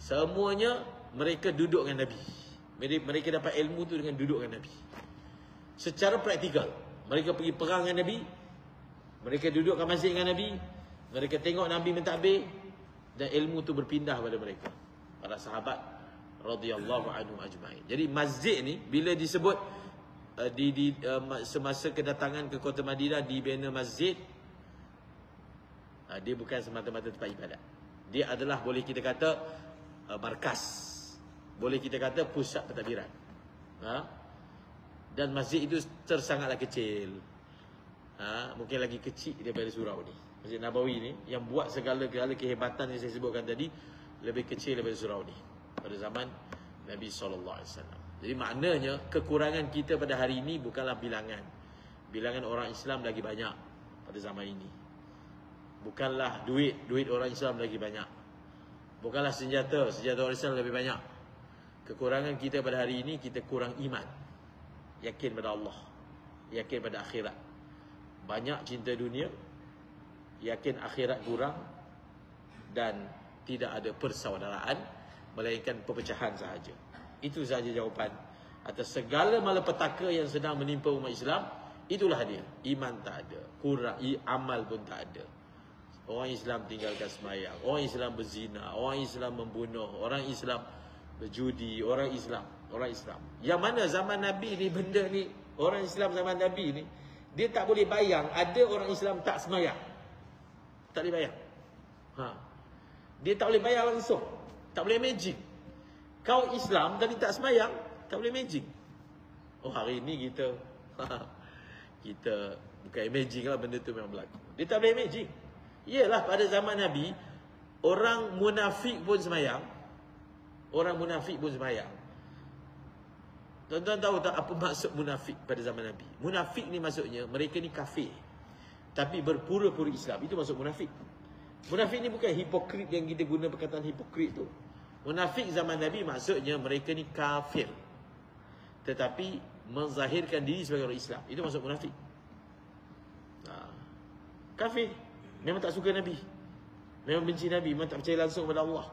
Semuanya mereka duduk dengan Nabi. Mereka dapat ilmu tu dengan duduk dengan Nabi. Secara praktikal, mereka pergi perang dengan Nabi, mereka duduk kat masjid dengan Nabi, mereka tengok Nabi mentadbir, dan ilmu tu berpindah pada mereka, para sahabat radhiyallahu anhum ajma'in. Jadi masjid ni bila disebut semasa kedatangan ke kota Madinah dibina masjid, dia bukan semata-mata tempat ibadat. Dia adalah, boleh kita kata, markas, boleh kita kata pusat pentadbiran. Dan masjid itu sangatlah kecil. Mungkin lagi kecil daripada surau ni. Masjid Nabawi ni yang buat segala-gala kehebatan yang saya sebutkan tadi lebih kecil daripada surau ni pada zaman Nabi SAW. Jadi maknanya kekurangan kita pada hari ini bukanlah bilangan. Bilangan orang Islam lagi banyak pada zaman ini. Bukanlah duit orang Islam lagi banyak. Bukanlah senjata orang Islam lebih banyak. Kekurangan kita pada hari ini, kita kurang iman. Yakin pada Allah, yakin pada akhirat. Banyak cinta dunia, yakin akhirat kurang, dan tidak ada persaudaraan, melainkan perpecahan sahaja. Itu sahaja jawapan atas segala malapetaka yang sedang menimpa umat Islam. Itulah dia. Iman tak ada, kurang, amal pun tak ada. Orang Islam tinggalkan sembahyang, orang Islam berzina, orang Islam membunuh, orang Islam berjudi, orang Islam. Yang mana zaman Nabi ni, benda ni, orang Islam zaman Nabi ni, dia tak boleh bayang ada orang Islam tak sembahyang. Tak boleh bayang. Dia tak boleh bayang langsung. Tak boleh imagine. Kau Islam tapi tak sembahyang, tak boleh imagine. Oh, hari ni kita bukan imagine lah, benda tu memang berlaku. Dia tak boleh imagine. Iyalah, pada zaman Nabi, orang munafik pun sembahyang. Orang munafik pun sembahyang. Tuan-tuan tahu tak apa maksud munafik pada zaman Nabi? Munafik ni maksudnya mereka ni kafir tapi berpura-pura Islam. Itu maksud munafik. Munafik ni bukan hipokrit yang kita guna perkataan hipokrit tu. Munafik zaman Nabi maksudnya mereka ni kafir tetapi menzahirkan diri sebagai orang Islam. Itu maksud munafik. Kafir, memang tak suka Nabi, memang benci Nabi, memang tak percaya langsung pada Allah,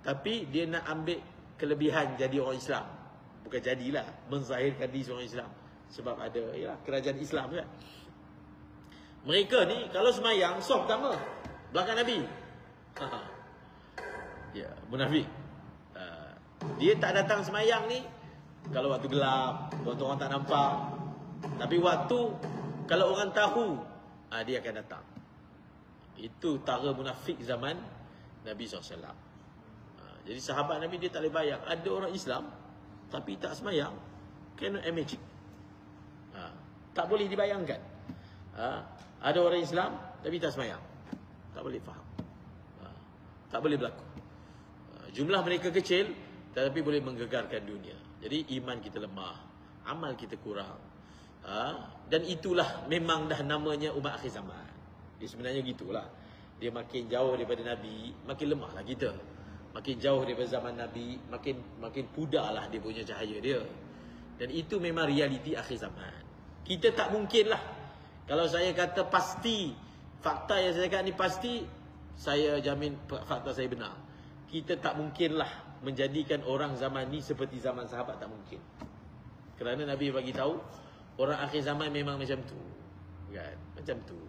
tapi dia nak ambil kelebihan jadi orang Islam. Bukan jadilah, menzahirkan diri seorang Islam. Sebab ada kerajaan Islam kan. Mereka ni kalau semayang, soft pertama belakang Nabi. Munafik. Dia tak datang semayang ni kalau waktu gelap, waktu orang tak nampak. Tapi waktu kalau orang tahu, dia akan datang. Itu tara munafik zaman Nabi SAW. Jadi sahabat Nabi dia tak boleh bayang ada orang Islam tapi tak semayang. Cannot imagine. Tak boleh dibayangkan. Ada orang Islam tapi tak semayang. Tak boleh faham. Tak boleh berlaku. Jumlah mereka kecil tetapi boleh menggegarkan dunia. Jadi iman kita lemah, amal kita kurang. Dan itulah memang dah namanya umat akhir zaman. Dia sebenarnya gitulah. Dia makin jauh daripada Nabi, makin lemahlah kita. Makin jauh daripada zaman Nabi, makin pudarlah dia punya cahaya dia. Dan itu memang realiti akhir zaman. Kita tak mungkinlah. Kalau saya kata pasti, fakta yang saya kata ni pasti, saya jamin fakta saya benar. Kita tak mungkinlah menjadikan orang zaman ni seperti zaman sahabat, tak mungkin. Kerana Nabi bagi tahu orang akhir zaman memang macam tu. Kan? Macam tu.